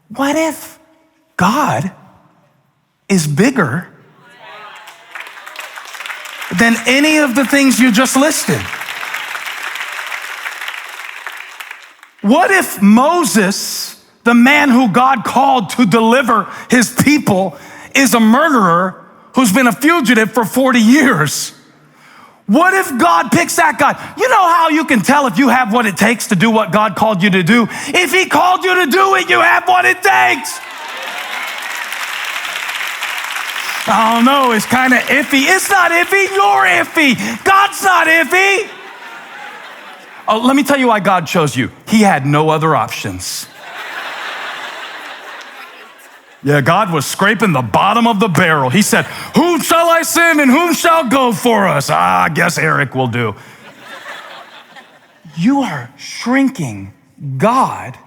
what if God is bigger than any of the things you just listed? What if Moses, the man who God called to deliver his people, is a murderer who's been a fugitive for 40 years? What if God picks that guy? You know how you can tell if you have what it takes to do what God called you to do? If he called you to do it, you have what it takes. I don't know, it's kind of iffy. It's not iffy, you're iffy. God's not iffy. Oh, let me tell you why God chose you. He had no other options. Yeah, God was scraping the bottom of the barrel. He said, whom shall I send and whom shall go for us? I guess Eric will do. You are shrinking God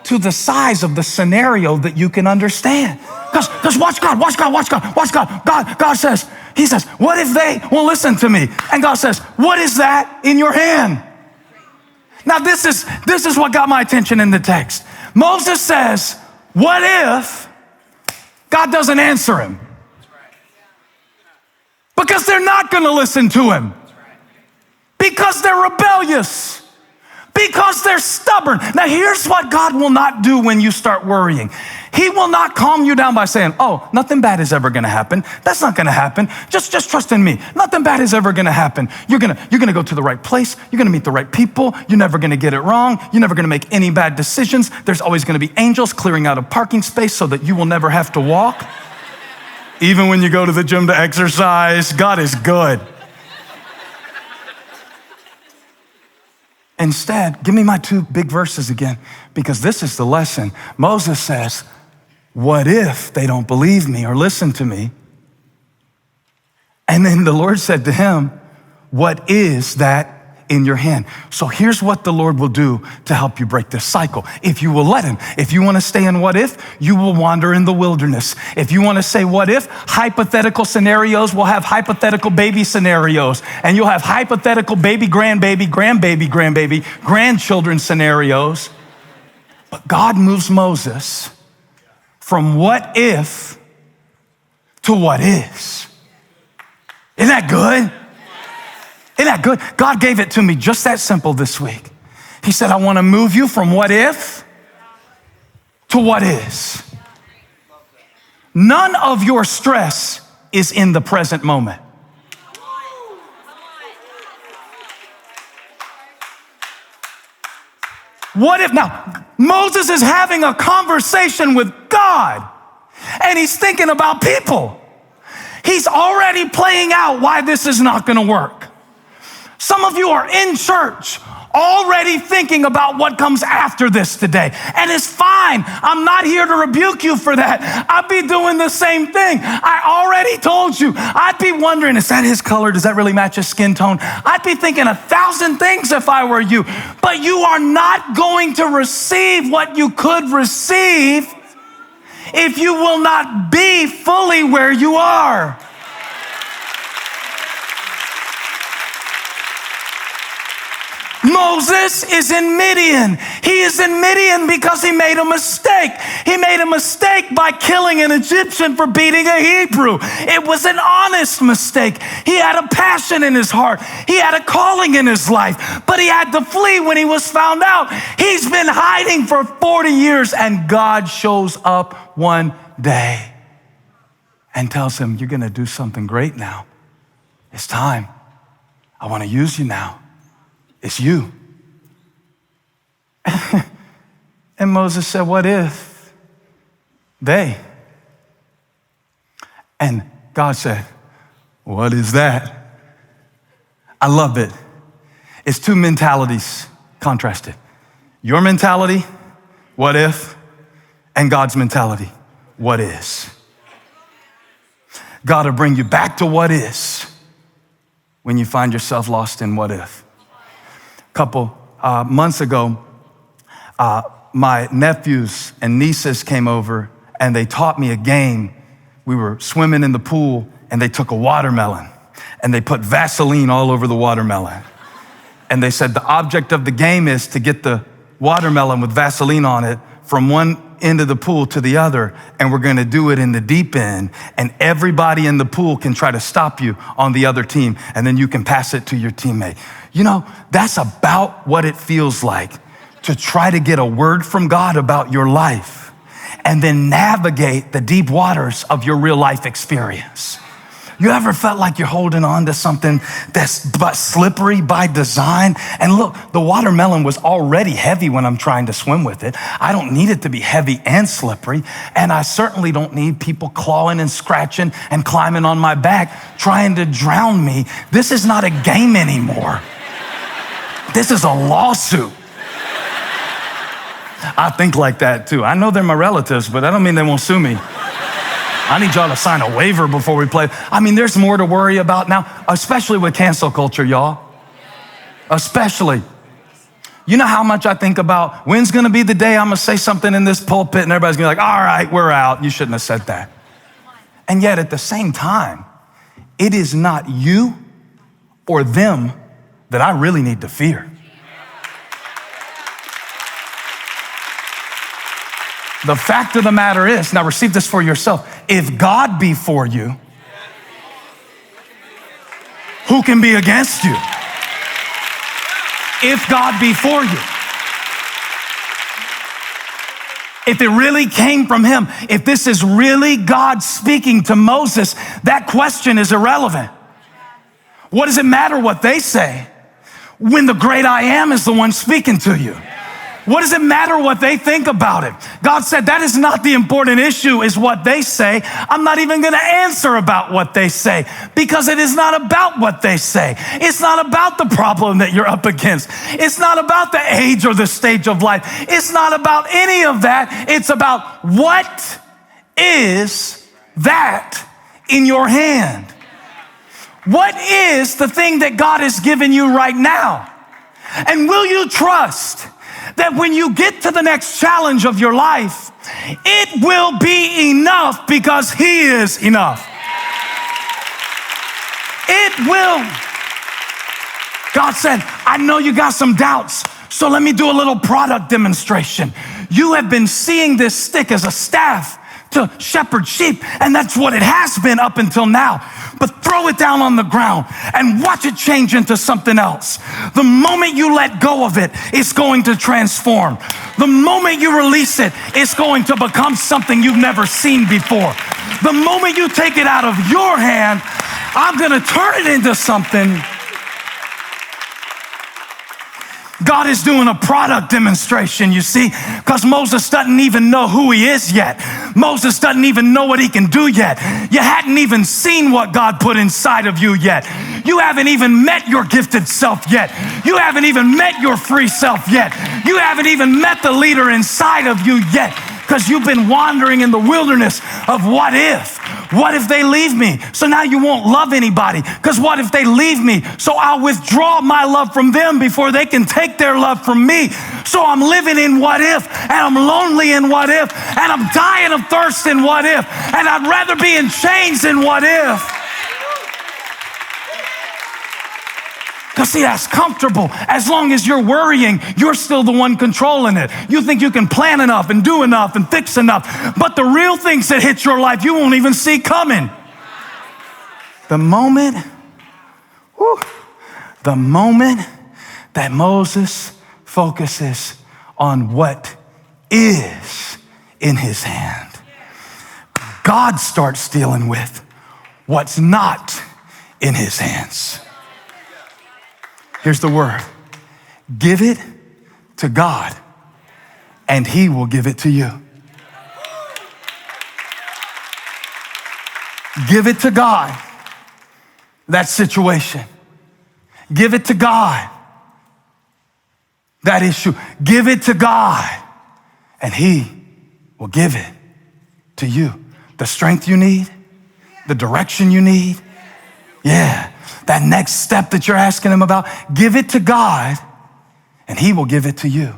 to the size of the scenario that you can understand. Because watch God. God says, he says, what if they won't listen to me? And God says, what is that in your hand? Now this is what got my attention in the text. Moses says, what if God doesn't answer him? Because they're not going to listen to him. Because they're rebellious. Because they're stubborn. Now here's what God will not do when you start worrying. He will not calm you down by saying, oh, nothing bad is ever going to happen. That's not going to happen. Just trust in me. Nothing bad is ever going to happen. You're going to go to the right place. You're going to meet the right people. You're never going to get it wrong. You're never going to make any bad decisions. There's always going to be angels clearing out a parking space so that you will never have to walk. Even when you go to the gym to exercise, God is good. Instead, give me my two big verses again, because this is the lesson. Moses says, what if they don't believe me or listen to me? And then the Lord said to him, what is that in your hand? So here's what the Lord will do to help you break this cycle. If you will let him, if you want to stay in what if, you will wander in the wilderness. If you want to say what if, hypothetical scenarios will have hypothetical baby scenarios, and you'll have hypothetical baby, grandbaby, grandchildren scenarios. But God moves Moses from what if to what is. Isn't that good? Isn't that good? God gave it to me just that simple this week. He said, I want to move you from what if to what is. None of your stress is in the present moment. What if now? Moses is having a conversation with God, and he's thinking about people. He's already playing out why this is not going to work. Some of you are in church already thinking about what comes after this today. And it's fine. I'm not here to rebuke you for that. I'd be doing the same thing. I already told you. I'd be wondering, is that his color? Does that really match his skin tone? I'd be thinking 1,000 things if I were you. But you are not going to receive what you could receive if you will not be fully where you are. Moses is in Midian. He is in Midian because he made a mistake. He made a mistake by killing an Egyptian for beating a Hebrew. It was an honest mistake. He had a passion in his heart. He had a calling in his life, but he had to flee when he was found out. He's been hiding for 40 years, and God shows up one day and tells him, you're going to do something great now. It's time. I want to use you now. It's you. And Moses said, what if they? And God said, what is that? I love it. It's two mentalities contrasted. Your mentality, what if? And God's mentality, what is? God will bring you back to what is when you find yourself lost in what if. A couple months ago, my nephews and nieces came over and they taught me a game. We were swimming in the pool and they took a watermelon and they put Vaseline all over the watermelon. And they said the object of the game is to get the watermelon with Vaseline on it from one end of the pool to the other, and we're going to do it in the deep end, and everybody in the pool can try to stop you on the other team, and then you can pass it to your teammate. You know, that's about what it feels like to try to get a word from God about your life and then navigate the deep waters of your real life experience. You ever felt like you're holding on to something that's but slippery by design? And look, the watermelon was already heavy when I'm trying to swim with it. I don't need it to be heavy and slippery. And I certainly don't need people clawing and scratching and climbing on my back, trying to drown me. This is not a game anymore. This is a lawsuit. I think like that too. I know they're my relatives, but that don't mean they won't sue me. I need y'all to sign a waiver before we play. I mean, there's more to worry about now, especially with cancel culture, y'all. Especially. You know how much I think about when's going to be the day I'm going to say something in this pulpit and everybody's going to be like, all right, we're out. You shouldn't have said that. And yet at the same time, it is not you or them that I really need to fear. The fact of the matter is, now receive this for yourself. If God be for you, who can be against you? If God be for you. If it really came from him, if this is really God speaking to Moses, that question is irrelevant. What does it matter what they say when the great I am is the one speaking to you? What does it matter what they think about it? God said that is not the important issue, is what they say. I'm not even going to answer about what they say because it is not about what they say. It's not about the problem that you're up against. It's not about the age or the stage of life. It's not about any of that. It's about what is that in your hand? What is the thing that God has given you right now? And will you trust that when you get to the next challenge of your life, it will be enough because he is enough? It will. God said, I know you got some doubts, so let me do a little product demonstration. You have been seeing this stick as a staff to shepherd sheep, and that's what it has been up until now. But throw it down on the ground and watch it change into something else. The moment you let go of it, it's going to transform. The moment you release it, it's going to become something you've never seen before. The moment you take it out of your hand, I'm going to turn it into something. God is doing a product demonstration, you see, because Moses doesn't even know who he is yet. Moses doesn't even know what he can do yet. You hadn't even seen what God put inside of you yet. You haven't even met your gifted self yet. You haven't even met your free self yet. You haven't even met the leader inside of you yet, because you've been wandering in the wilderness of what if. What if they leave me? So now you won't love anybody, because what if they leave me? So I'll withdraw my love from them before they can take their love from me. So I'm living in what if, and I'm lonely in what if, and I'm dying of thirst in what if, and I'd rather be in chains in what if. Because see, that's comfortable. As long as you're worrying, you're still the one controlling it. You think you can plan enough and do enough and fix enough. But the real things that hit your life, you won't even see coming. The moment that Moses focuses on what is in his hand, God starts dealing with what's not in his hands. Here's the word. Give it to God, and he will give it to you. Give it to God, that situation. Give it to God, that issue. Give it to God, and he will give it to you. The strength you need, the direction you need. Yeah. That next step that you're asking him about, give it to God, and he will give it to you.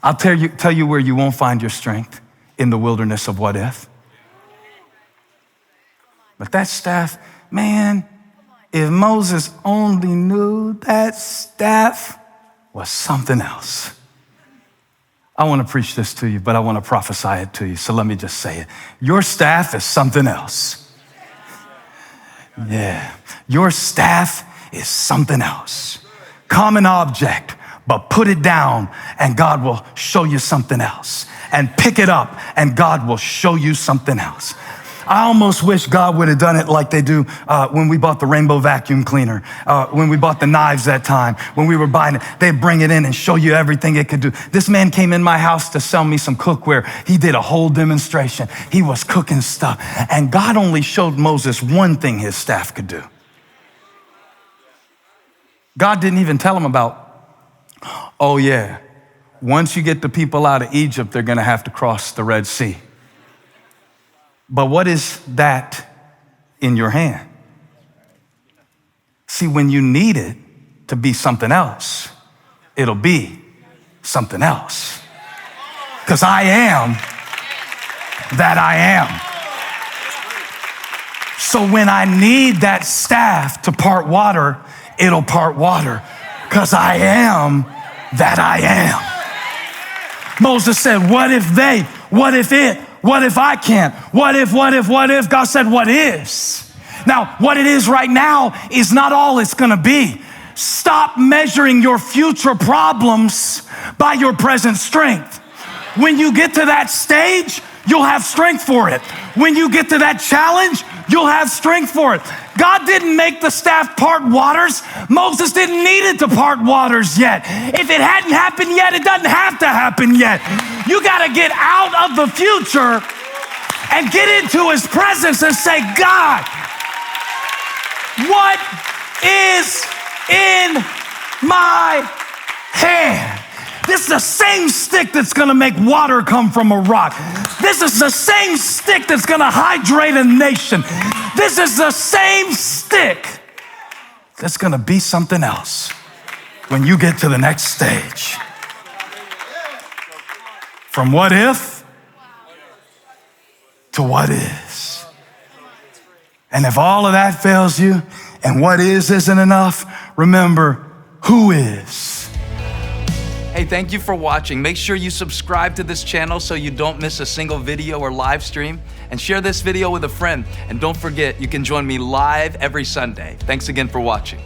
I'll tell you where you won't find your strength, in the wilderness of what if. But that staff, man, if Moses only knew that staff was something else. I want to preach this to you, but I want to prophesy it to you. So let me just say it. Your staff is something else. Yeah, your staff is something else. Common object, but put it down and God will show you something else. And pick it up and God will show you something else. I almost wish God would have done it like they do when we bought the rainbow vacuum cleaner, when we bought the knives that time, when we were buying it. They'd bring it in and show you everything it could do. This man came in my house to sell me some cookware. He did a whole demonstration. He was cooking stuff. And God only showed Moses one thing his staff could do. God didn't even tell him about, oh yeah, once you get the people out of Egypt, they're going to have to cross the Red Sea. But what is that in your hand? See, when you need it to be something else, it'll be something else. Because I am that I am. So when I need that staff to part water, it'll part water. Because I am that I am. Moses said, what if they? What if it? What if I can't? What if? God said, what is? Now, what it is right now is not all it's gonna be. Stop measuring your future problems by your present strength. When you get to that stage, you'll have strength for it. When you get to that challenge, you'll have strength for it. God didn't make the staff part waters. Moses didn't need it to part waters yet. If it hadn't happened yet, it doesn't have to happen yet. You gotta get out of the future and get into his presence and say, God, what is in my hand? This is the same stick that's gonna make water come from a rock. This is the same stick that's gonna hydrate a nation. This is the same stick that's gonna be something else when you get to the next stage. From what if to what is. And if all of that fails you and what is isn't enough, remember who is. Hey, thank you for watching. Make sure you subscribe to this channel so you don't miss a single video or live stream, and share this video with a friend. And don't forget, you can join me live every Sunday. Thanks again for watching.